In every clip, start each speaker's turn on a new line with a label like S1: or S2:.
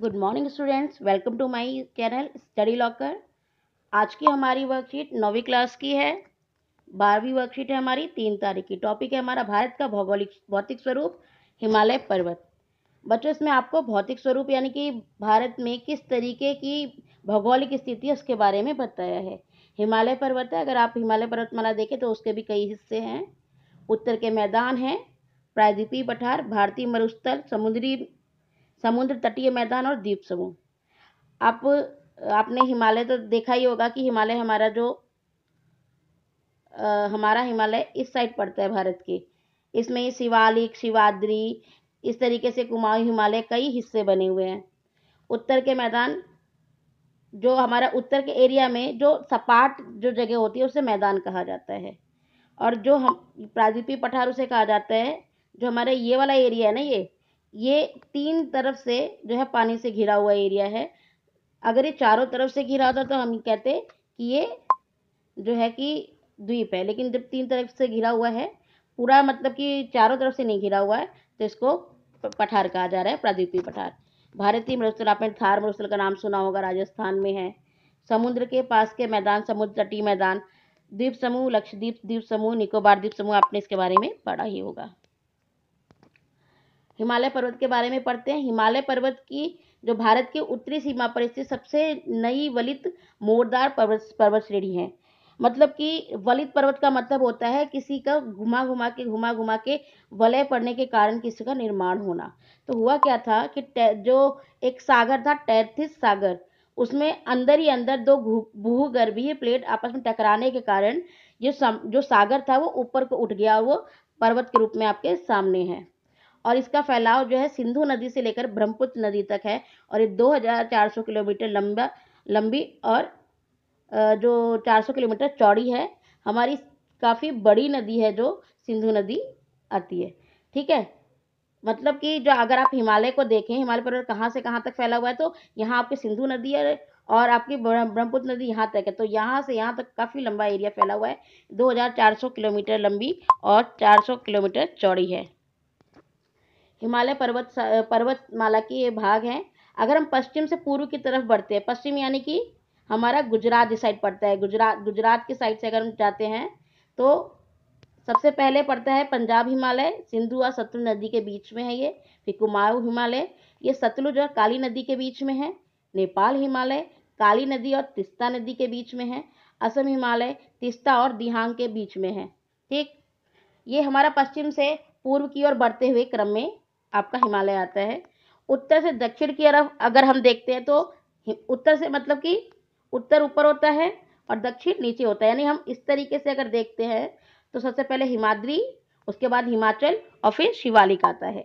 S1: Good morning students, welcome to my channel study locker. आज की हमारी वर्कशीट 9वीं क्लास की है। 12वीं वर्कशीट है हमारी 3 तारीख की। टॉपिक है हमारा भारत का भौगोलिक भौतिक स्वरूप हिमालय पर्वत। बच्चों, इसमें आपको भौतिक स्वरूप यानी कि भारत में किस तरीके की भौगोलिक स्थिति है उसके बारे में बताया है। हिमालय पर्वत है, अगर आप हिमालय पर्वतमाला देखें तो उसके भी कई हिस्से हैं। उत्तर के मैदान हैं, प्रायद्वीपीय पठार, भारतीय मरुस्थल, समुद्र तटीय मैदान और द्वीप समूह। आपने हिमालय तो देखा ही होगा कि हिमालय हमारा हिमालय इस साइड पड़ता है भारत के। इसमें शिवालिक, शिवाद्री, इस तरीके से कुमाऊं हिमालय कई हिस्से बने हुए हैं। उत्तर के मैदान, जो हमारा उत्तर के एरिया में जो सपाट जो जगह होती है उसे मैदान कहा जाता है। और जो हम प्रायद्वीपीय पठार उसे कहा जाता है। जो हमारे ये वाला एरिया है ना, ये 3 तरफ से जो है पानी से घिरा हुआ एरिया है। अगर ये चारों तरफ से घिरा होता तो हम कहते कि ये जो है कि द्वीप है, लेकिन जब 3 तरफ से घिरा हुआ है, पूरा मतलब कि चारों तरफ से नहीं घिरा हुआ है, तो इसको पठार कहा जा रहा है, प्रायद्वीपीय पठार। भारतीय मरुस्थल, आपने थार मरुस्थल का नाम सुना होगा, राजस्थान में है। समुद्र के पास के मैदान, समुद्र तटीय मैदान, द्वीप समूह, लक्षद्वीप द्वीप समूह, निकोबार द्वीप समूह, आपने इसके बारे में पढ़ा ही होगा। हिमालय पर्वत के बारे में पढ़ते हैं। हिमालय पर्वत की जो भारत के उत्तरी सीमा पर स्थित सबसे नई वलित मोरदार पर्वत श्रेणी है। मतलब कि वलित पर्वत का मतलब होता है किसी का घुमा घुमा के वलय पड़ने के कारण किसी का निर्माण होना। तो हुआ क्या था कि जो एक सागर था, टेथिस सागर, उसमें अंदर ही अंदर 2 भूगर्भीय प्लेट आपस में टकराने के कारण जो सागर था वो ऊपर को उठ गया, वो पर्वत के रूप में आपके सामने है। और इसका फैलाव जो है सिंधु नदी से लेकर ब्रह्मपुत्र नदी तक है। और ये 2400 किलोमीटर लंबी और जो 400 किलोमीटर चौड़ी है। हमारी काफ़ी बड़ी नदी है जो सिंधु नदी आती है। ठीक है, मतलब कि जो अगर आप हिमालय को देखें, हिमालय पर्वत कहाँ से कहाँ तक फैला हुआ है, तो यहाँ आपकी सिंधु नदी है और आपकी ब्रह्मपुत्र नदी यहाँ तक है। तो यहाँ से यहाँ तक काफ़ी लंबा एरिया फैला हुआ है। 2400 किलोमीटर लंबी और 400 किलोमीटर चौड़ी है। हिमालय पर्वतमाला की ये भाग हैं। अगर हम पश्चिम से पूर्व की तरफ बढ़ते हैं, पश्चिम यानी कि हमारा गुजरात इस साइड पड़ता है, गुजरात की साइड से अगर हम जाते हैं तो सबसे पहले पड़ता है पंजाब हिमालय, सिंधु और सतलुज नदी के बीच में है ये। फिर कुमाऊं हिमालय, ये सतलुज और काली नदी के बीच में है। नेपाल हिमालय, काली नदी और तीस्ता नदी के बीच में है। असम हिमालय, तीस्ता और दिहांग के बीच में है। ठीक, ये हमारा पश्चिम से पूर्व की ओर बढ़ते हुए क्रम में आपका हिमालय आता है। उत्तर से दक्षिण की तरफ अगर हम देखते हैं तो उत्तर से मतलब कि उत्तर ऊपर होता है और दक्षिण नीचे होता है। यानी हम इस तरीके से अगर देखते हैं तो सबसे पहले हिमाद्री, उसके बाद हिमाचल और फिर शिवालिक आता है।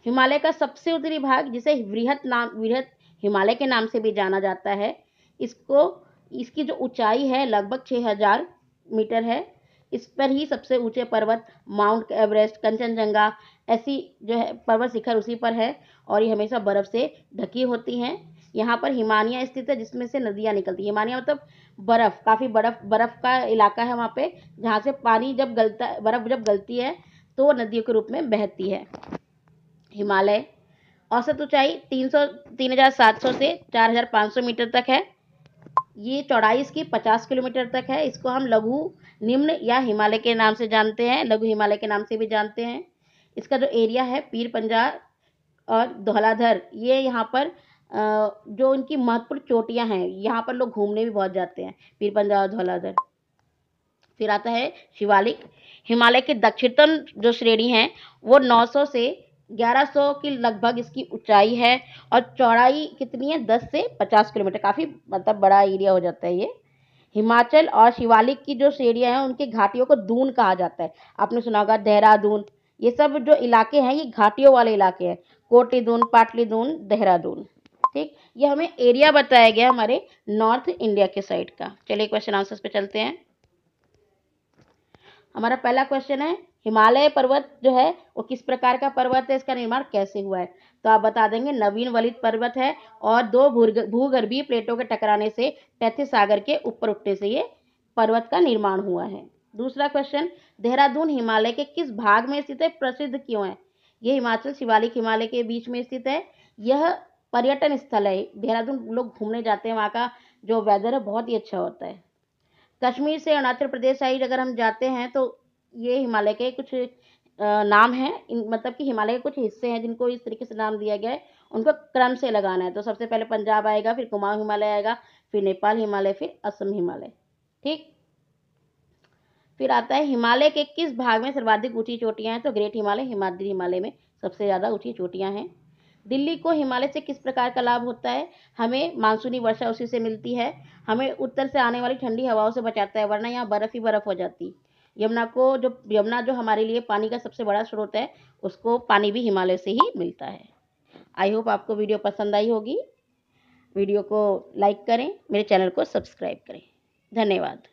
S1: हिमालय का सबसे उत्तरी भाग, जिसे वृहत हिमालय के नाम से भी जाना जाता है, इसकी जो ऊंचाई है लगभग 6000 मीटर है। इस पर ही सबसे ऊंचे पर्वत माउंट एवरेस्ट, कंचनजंगा, ऐसी जो है पर्वत शिखर उसी पर है और ये हमेशा बर्फ से ढकी होती हैं। यहाँ पर हिमानिया स्थित है जिसमें से नदियाँ निकलती हैं। हिमानिया मतलब बर्फ, काफ़ी बर्फ का इलाका है वहाँ पे, जहाँ से पानी जब गलता है, बर्फ जब गलती है तो नदियों के रूप में बहती है। हिमालय औसत ऊंचाई 3700 से 4500 मीटर तक है। ये चौड़ाई इसकी 50 किलोमीटर तक है। इसको हम लघु, निम्न या हिमालय के नाम से जानते हैं, लघु हिमालय के नाम से भी जानते हैं। इसका जो एरिया है पीर पंजाल और धौलाधर, ये यहाँ पर जो इनकी महत्वपूर्ण चोटियाँ हैं, यहाँ पर लोग घूमने भी बहुत जाते हैं, पीर पंजाल और धौलाधर। फिर आता है शिवालिक। हिमालय के दक्षिणतम जो श्रेणी है वो 900 से 1100 की लगभग इसकी ऊंचाई है और चौड़ाई कितनी है, 10 से 50 किलोमीटर, काफ़ी मतलब बड़ा एरिया हो जाता है ये। हिमाचल और शिवालिक की जो श्रेणियाँ हैं उनकी घाटियों को दून कहा जाता है। आपने सुना होगा देहरादून, ये सब जो इलाके हैं ये घाटियों वाले इलाके हैं। कोटी दून, पाटली दून, देहरादून। ठीक, ये हमें एरिया बताया गया हमारे नॉर्थ इंडिया के साइड का। चलिए क्वेश्चन आंसर्स पे चलते हैं। हमारा पहला क्वेश्चन है, हिमालय पर्वत जो है वो किस प्रकार का पर्वत है, इसका निर्माण कैसे हुआ है। तो आप बता देंगे नवीन वलित पर्वत है और 2 भूगर्भीय प्लेटों के टकराने से टेथिस सागर के ऊपर उठने से ये पर्वत का निर्माण हुआ है। दूसरा क्वेश्चन, देहरादून हिमालय के किस भाग में स्थित है, प्रसिद्ध क्यों है। ये हिमाचल शिवालिक हिमालय के बीच में स्थित है। यह पर्यटन स्थल है। देहरादून लोग घूमने जाते हैं, वहाँ का जो वेदर है बहुत ही अच्छा होता है। कश्मीर से अरुणाचल प्रदेश साइड अगर हम जाते हैं तो ये हिमालय के कुछ नाम हैं, मतलब कि हिमालय के कुछ हिस्से हैं जिनको इस तरीके से नाम दिया गया है, उनको क्रम से लगाना है। तो सबसे पहले पंजाब आएगा, फिर कुमाऊं हिमालय आएगा, फिर नेपाल हिमालय, फिर असम हिमालय। ठीक। फिर आता है हिमालय के किस भाग में सर्वाधिक ऊंची चोटियां हैं? तो ग्रेट हिमालय, हिमाद्री हिमालय में सबसे ज़्यादा ऊंची चोटियां हैं। दिल्ली को हिमालय से किस प्रकार का लाभ होता है? हमें मानसूनी वर्षा उसी से मिलती है। हमें उत्तर से आने वाली ठंडी हवाओं से बचाता है, वरना यहाँ बर्फ ही बर्फ हो जाती। यमुना जो हमारे लिए पानी का सबसे बड़ा स्रोत है, उसको पानी भी हिमालय से ही मिलता है। आई होप आपको वीडियो पसंद आई होगी। वीडियो को लाइक करें, मेरे चैनल को सब्सक्राइब करें। धन्यवाद।